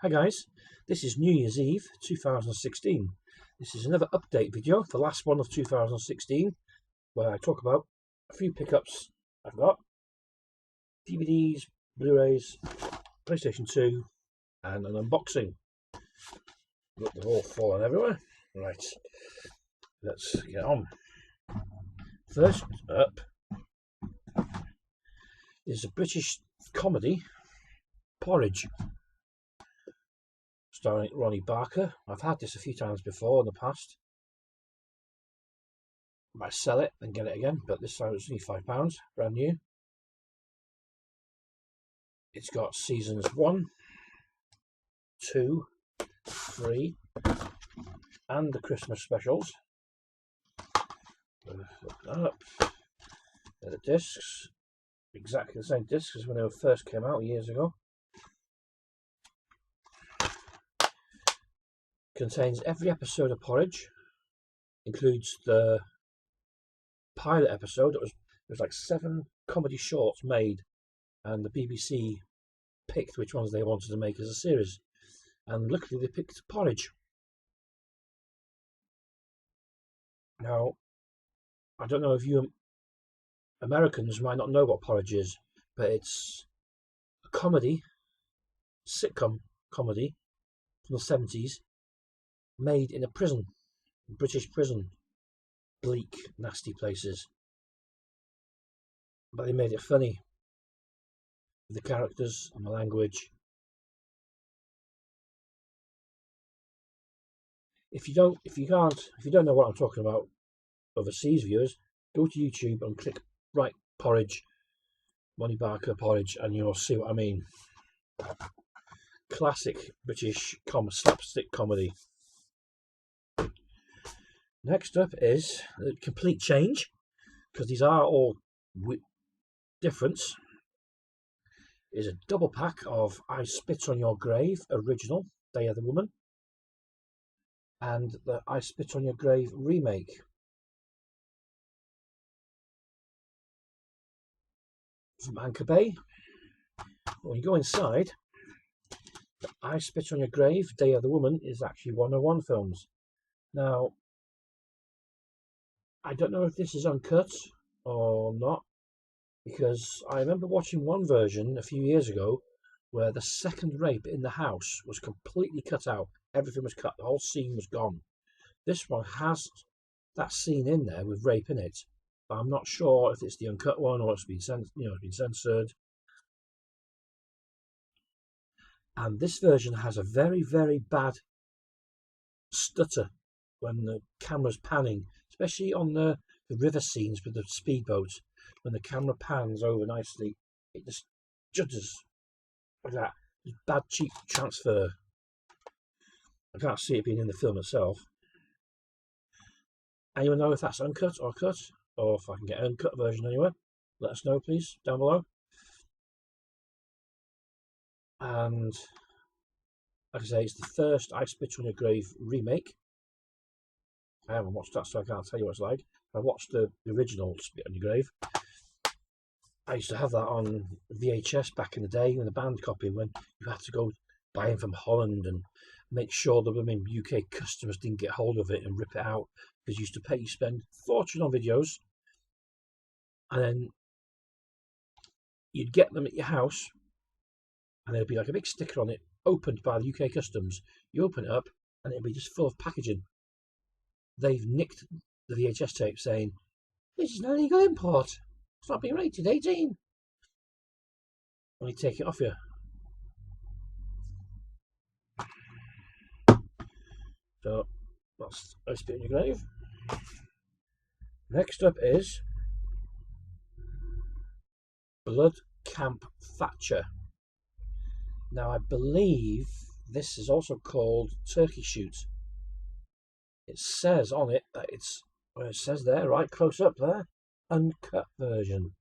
Hi guys, this is New Year's Eve 2016. This is another update video, the last one of 2016, where I talk about a few pickups I've got. DVDs, Blu-rays, PlayStation 2 and an unboxing. Look, they've all fallen everywhere. Right, let's get on. First up is a British comedy, Porridge, starring Ronnie Barker. I've had this a few times before in the past. I might sell it and get it again, but this time it's only £5, brand new. It's got seasons 1, 2, 3 and the Christmas specials. Look that up. They're the discs, exactly the same discs as when they first came out years ago. Contains every episode of Porridge, includes the pilot episode. There's like 7 comedy shorts made, and the BBC picked which ones they wanted to make as a series, and luckily they picked Porridge. Now, I don't know if you Americans might not know what Porridge is, but it's a comedy, sitcom comedy from the 70s, made in a prison, a British prison, bleak, nasty places. But they made it funny with the characters and the language. If you don't know what I'm talking about, overseas viewers, go to YouTube and click right Porridge, Ronnie Barker Porridge, and you'll see what I mean. Classic British slapstick comedy. Next up is a complete change, because these are all different. Is a double pack of I Spit on Your Grave original, Day of the Woman, and the I Spit on Your Grave remake. From Anchor Bay. When you go inside, the I Spit on Your Grave, Day of the Woman is actually 101 films. Now, I don't know if this is uncut or not, because I remember watching one version a few years ago where the second rape in the house was completely cut out. Everything was cut, the whole scene was gone. This one has that scene in there with rape in it, but I'm not sure if it's the uncut one or it's been censored. And this version has a very, very bad stutter when the camera's panning, especially on the river scenes with the speedboats. When the camera pans over nicely, it just judders like that. It's bad, cheap transfer. I can't see it being in the film itself. Anyone know if that's uncut or cut, or if I can get an uncut version anywhere? Let us know, please, down below. And like I say, it's the first I Spit on Your Grave remake. I haven't watched that, so I can't tell you what it's like. I watched the original Spit on Your Grave. I used to have that on VHS back in the day, when the band copy, when you had to go buy them from Holland and make sure the women UK customers didn't get hold of it and rip it out, because you used to pay, you spend a fortune on videos, and then you'd get them at your house, and there'd be like a big sticker on it, opened by the UK customs. You open it up, and it'd be just full of packaging. They've nicked the VHS tape saying, "This is an illegal import. It's not being rated 18. And you take it off you. So that's I Spit on Your Grave. Next up is Blood Camp Thatcher. Now I believe this is also called Turkey Shoot. It says on it that it's, well, it says there, right close up there, uncut version.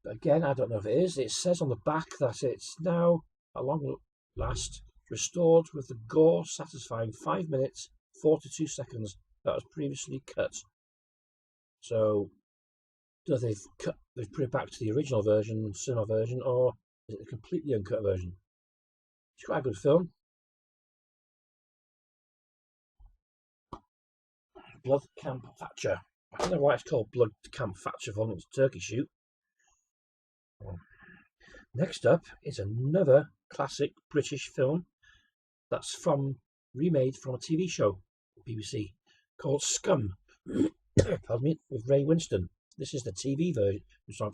Again, I don't know if it is. It says on the back that it's now, at long last, restored with the gore satisfying 5 minutes 42 seconds that was previously cut. So they've put it back to the original version, cinema version, or is it a completely uncut version? It's quite a good film. Blood Camp Thatcher. I don't know why it's called Blood Camp Thatcher for it's a turkey shoot. Next up is another classic British film that's remade from a TV show, BBC, called Scum. Pardon me, with Ray Winston. This is the TV version.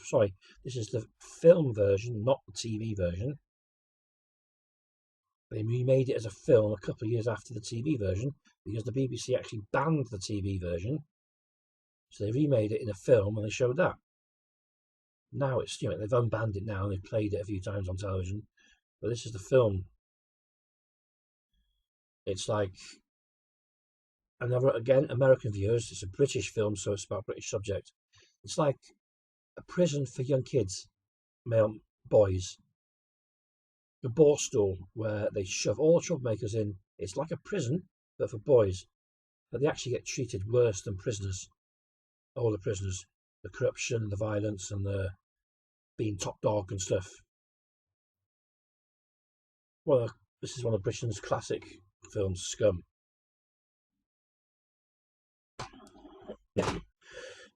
Sorry, this is the film version, not the TV version. They remade it as a film a couple of years after the TV version because the BBC actually banned the TV version. So they remade it in a film and they showed that. Now it's, they've unbanned it now and they've played it a few times on television. But this is the film. It's like, again, American viewers, it's a British film, so it's about British subject. It's like a prison for young kids, male boys. A Borstal where they shove all the troublemakers in. It's like a prison, but for boys. But they actually get treated worse than prisoners. All the prisoners. The corruption, the violence, and the being top dog and stuff. Well, this is one of Britain's classic films, Scum.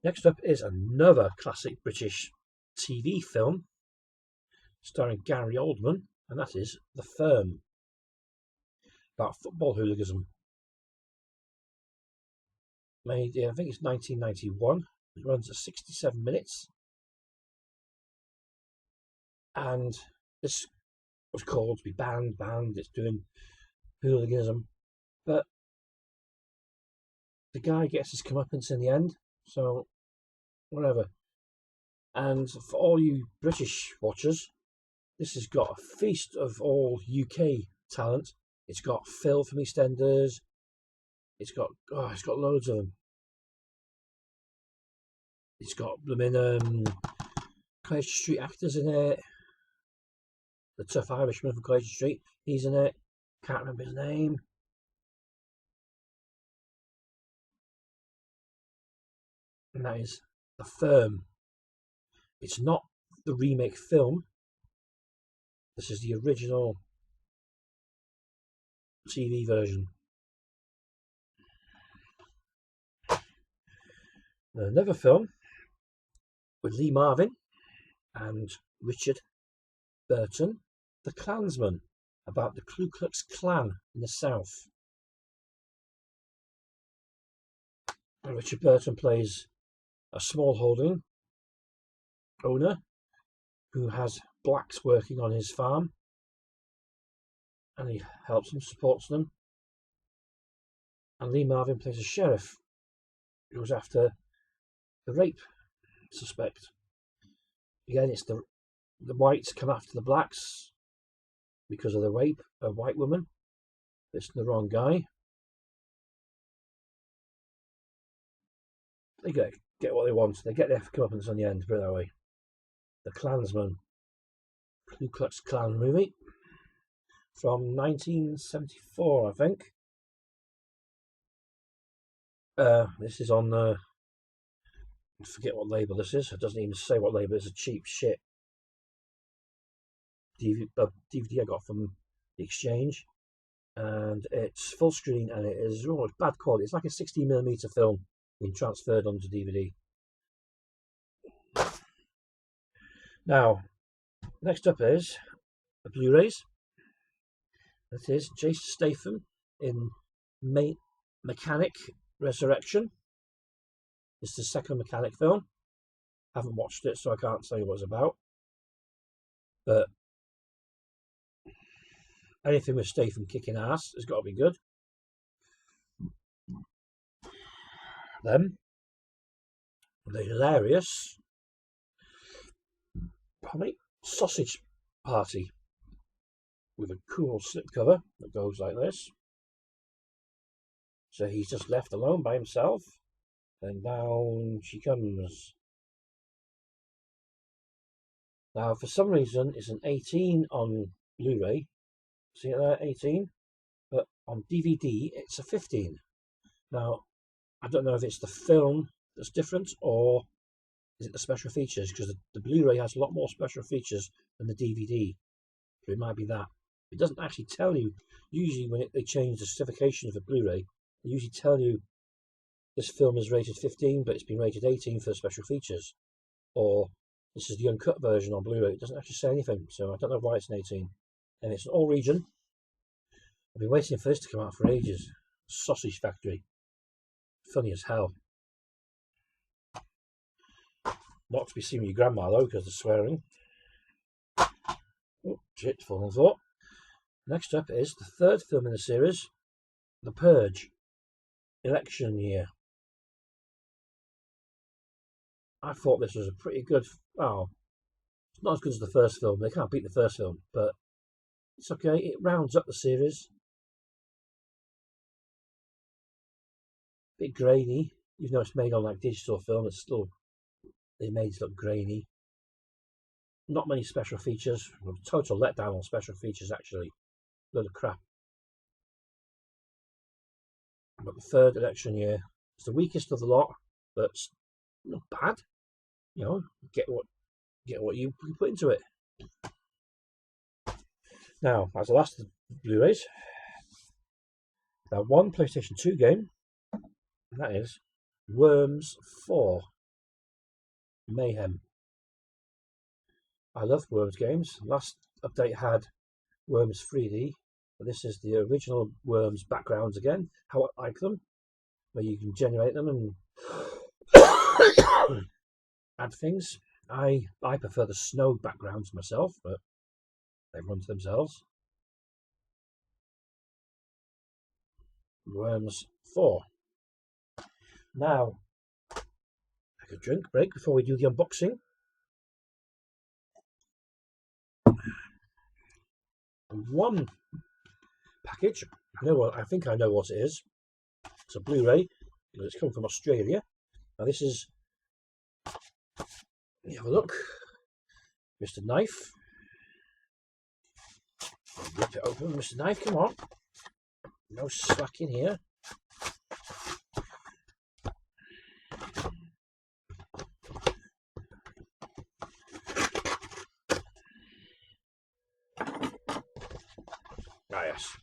Next up is another classic British TV film starring Gary Oldman, and that is The Firm, about football hooliganism. Made in, I think it's 1991. It runs at 67 minutes. And this was called to be banned, it's doing hooliganism. But the guy gets his comeuppance in the end, so whatever. And for all you British watchers, this has got a feast of all UK talent. It's got Phil from EastEnders. It's got loads of them. It's got Coronation Street actors in it. The tough Irishman from Coronation Street, he's in it. Can't remember his name. And that is The Firm. It's not the remake film. This is the original TV version. Another film with Lee Marvin and Richard Burton, The Clansmen, about the Ku Klux Klan in the South. And Richard Burton plays a smallholding owner who has blacks working on his farm, and he helps them, supports them. And Lee Marvin plays a sheriff who goes after the rape suspect. Again, it's the whites come after the blacks because of the rape of a white woman. It's the wrong guy. They get what they want. They get their comeuppance on the end, put it that way. The Klansman, Ku Klux Klan movie from 1974, I think. This is on I forget what label this is. It doesn't even say what label. It's a cheap shit DVD I got from the exchange, and it's full screen and it is it's bad quality. It's like a 16mm film being transferred onto DVD. Now, next up is the Blu-rays. That is Jason Statham in Mechanic Resurrection. It's the second Mechanic film. Haven't watched it, so I can't tell you what it's about. But anything with Statham kicking ass has got to be good. Then, the hilarious Sausage Party with a cool slipcover that goes like this. So he's just left alone by himself, and down she comes. Now, for some reason, it's an 18 on Blu-ray. See it there, 18? But on DVD, it's a 15. Now, I don't know if it's the film that's different or is it the special features? Because the Blu-ray has a lot more special features than the DVD. So it might be that. It doesn't actually tell you. Usually when they change the certification for Blu-ray, they usually tell you this film is rated 15, but it's been rated 18 for the special features. Or this is the uncut version on Blu-ray. It doesn't actually say anything, so I don't know why it's an 18. And it's an all region. I've been waiting for this to come out for ages. Sausage Factory. Funny as hell. Not to be seen with your grandma though, because they're swearing. Oh, shit, fallen thought. Next up is the third film in the series, The Purge. Election year. I thought this was a pretty good. Oh, it's not as good as the first film. They can't beat the first film, but it's okay. It rounds up the series. Bit grainy, even though it's made on like digital film. It's still they made it look grainy. Not many special features. Total letdown on special features actually. Load of crap. But the third election year is the weakest of the lot, but not bad. You know, get what you put into it. Now, as the last of the Blu-rays, now one PlayStation 2 game, and that is Worms 4 Mayhem. I love Worms games. Last update had Worms 3D, but this is the original Worms backgrounds again, how I like them, where you can generate them and add things. I prefer the snow backgrounds myself, but they run to themselves. Worms 4. Now, take a drink break before we do the unboxing. One package. I think I know what it is. It's a Blu-ray. It's come from Australia. Now this is. Let me have a look. Mr. Knife. Rip it open, Mr. Knife. Come on. No slack in here. Ah, yes.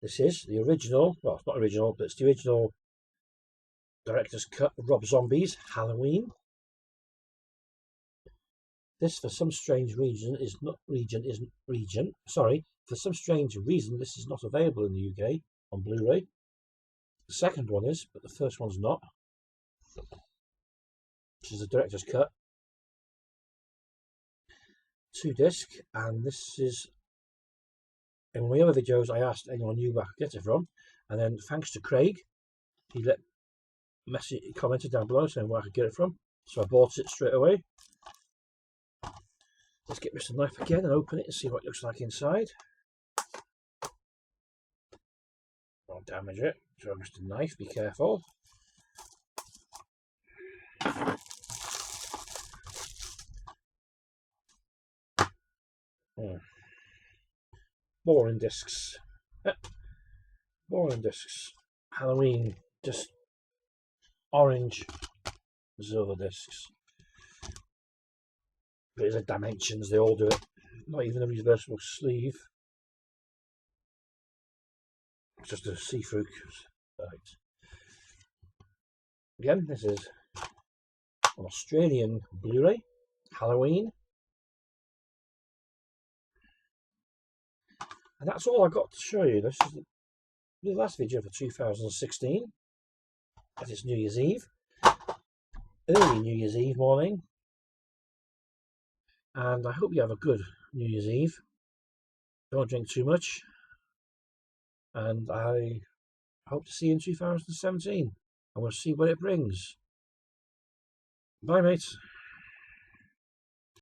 This is the original, well, it's not original, but it's the original director's cut of Rob Zombie's Halloween. This, for some strange reason, for some strange reason, this is not available in the UK on Blu-ray. The second one is, but the first one's not. This is the director's cut. 2-disc, and this is. In my other videos, I asked anyone knew where I could get it from, and then thanks to Craig, he commented down below saying where I could get it from, so I bought it straight away. Let's get Mr. Knife again and open it and see what it looks like inside. Don't damage it. So Mr. Knife, be careful. Boring discs. Boring discs. Halloween, just orange silver discs. But the dimensions, they all do it. Not even a reversible sleeve. It's just a see-through. Right. Again, this is an Australian Blu-ray, Halloween. And that's all I got to show you. This is the last video for 2016. That is New Year's Eve. Early New Year's Eve morning. And I hope you have a good New Year's Eve. Don't drink too much. And I hope to see you in 2017. And we'll see what it brings. Bye, mates.